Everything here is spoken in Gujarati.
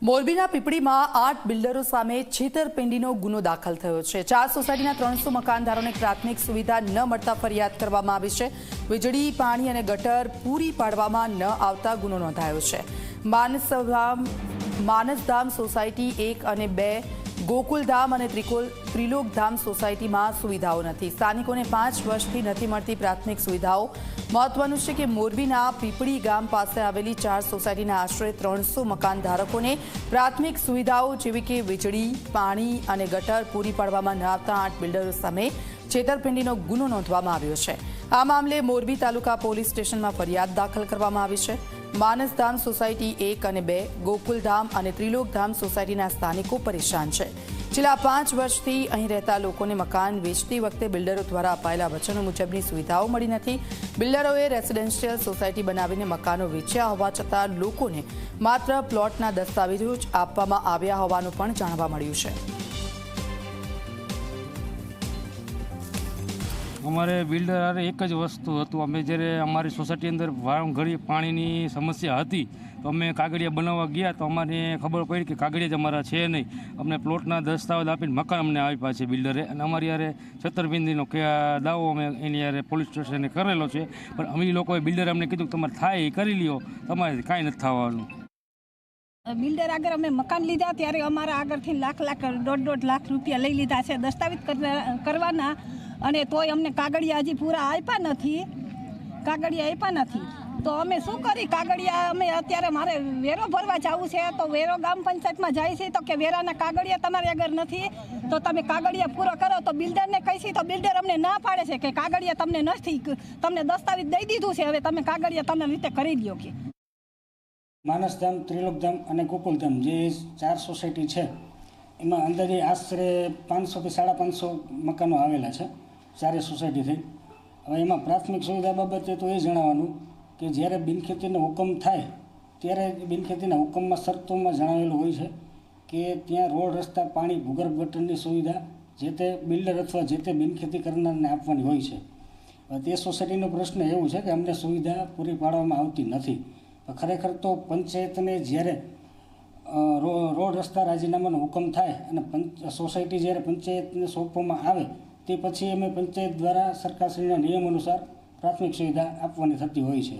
મોરબીના પીપળીમાં 8 બિલ્ડરો સામે છેતરપિંડીનો ગુનો દાખલ થયો છે। 4 સોસાયટીના 300 મકાનધારોને પ્રાથમિક સુવિધા ન મળતા ફરિયાદ કરવામાં આવી છે। વીજળી, પાણી અને ગટર પૂરી પાડવામાં ન આવતા ગુનો નોંધાયો છે। માનસધામ સોસાયટી 1 અને 2, ગોકુલધામ અને ત્રિલોકધામ સોસાયટીમાં સુવિધાઓ નથી। સ્થાનિકોને 5 વર્ષથી નથી મળતી પ્રાથમિક સુવિધાઓ। મહત્વનું છે કે મોરબીના પીપળી ગામ પાસે આવેલી 4 સોસાયટીના આશરે 300 મકાનધારકોને પ્રાથમિક સુવિધાઓ જેવી કે વીજળી, પાણી અને ગટર પૂરી પાડવામાં ન આવતા 8 બિલ્ડરો સામે છેતરપિંડીનો ગુનો નોંધવામાં આવ્યો છે। આ મામલે મોરબી તાલુકા પોલીસ સ્ટેશનમાં ફરિયાદ દાખલ કરવામાં આવી છે। માનસધામ સોસાયટી 1 અને 2, ગોકુલધામ અને ત્રિલોકધામ સોસાયટીના સ્થાનિકો પરેશાન છે। છેલ્લા 5 વર્ષથી અહીં રહેતા લોકોને મકાન વેચતી વખતે બિલ્ડરો દ્વારા અપાયેલા વચનો મુજબની સુવિધાઓ મળી નથી। બિલ્ડરોએ રેસિડેન્શિયલ સોસાયટી બનાવીને મકાનો વેચ્યા હોવા છતાં લોકોને માત્ર પ્લોટના દસ્તાવેજો જ આપવામાં આવ્યા હોવાનું પણ જાણવા મળ્યું છે। અમારે બિલ્ડર આરે એક જ વસ્તુ હતું, અમે જ્યારે અમારી સોસાયટી અંદર ઘણી પાણીની સમસ્યા હતી તો અમે કાગળિયા બનાવવા ગયા તો અમારે ખબર પડી કે કાગળિયા જ અમારા છે નહીં। અમને પ્લોટના દસ્તાવેજ આપીને મકાન અમને આપ્યા છે બિલ્ડરે, અને અમારી યારે છેતરપિંડીનો દાવો અમે એની યારે પોલીસ સ્ટેશને કરેલો છે। પણ અમે લોકોએ બિલ્ડરે અમને કીધું કે તમારે થાય એ કરી લ્યો, તમારે કાંઈ નથી થવાનું। બિલ્ડર આગળ અમે મકાન લીધા ત્યારે અમારા આગળથી દોઢ લાખ રૂપિયા લઈ લીધા છે દસ્તાવેજ કરવાના, અને તોય અમને કાગળિયા હજી પૂરા આપ્યા નથી। તો અમે શું કરી? કાગળિયા અમે અત્યારે મારે વેરો ભરવા જવું છે તો વેરો ગામ પંચાયતમાં જાય છે તો કે વેરાના કાગળિયા તમારી આગળ નથી, તો તમે કાગળિયા પૂરો કરો। તો બિલ્ડરને કહીશી તો બિલ્ડર અમને ના પાડે છે કે કાગળિયા તમને નથી, તમને દસ્તાવેજ દઈ દીધું છે, હવે તમે કાગળિયા તમારી રીતે કરી લ્યો કે। માનસધામ, ત્રિલોકધામ અને ગોકુલધામ જે 4 સોસાયટી છે એમાં અંદાજે આશરે 500 થી 550 મકાનો આવેલા છે ચારે સોસાયટીથી। હવે એમાં પ્રાથમિક સુવિધા બાબતે તો એ જણાવવાનું કે જ્યારે બિનખેતીનો હુકમ થાય ત્યારે બિનખેતીના હુકમમાં શરતોમાં જણાવેલું હોય છે કે ત્યાં રોડ, રસ્તા, પાણી, ભૂગર્ભ ગટરની સુવિધા જે તે બિલ્ડર અથવા જે તે બિનખેતી કરનારને આપવાની હોય છે। તે સોસાયટીનો પ્રશ્ન એવું છે કે અમને સુવિધા પૂરી પાડવામાં આવતી નથી। ખરેખર તો પંચાયતને જ્યારે રોડ, રસ્તા, રાજીનામાનો હુકમ થાય અને સોસાયટી જ્યારે પંચાયતને સોંપવામાં આવે તે પછી અમે પંચાયત દ્વારા સરકારશ્રીના નિયમ અનુસાર પ્રાથમિક સુવિધા આપવાની થતી હોય છે।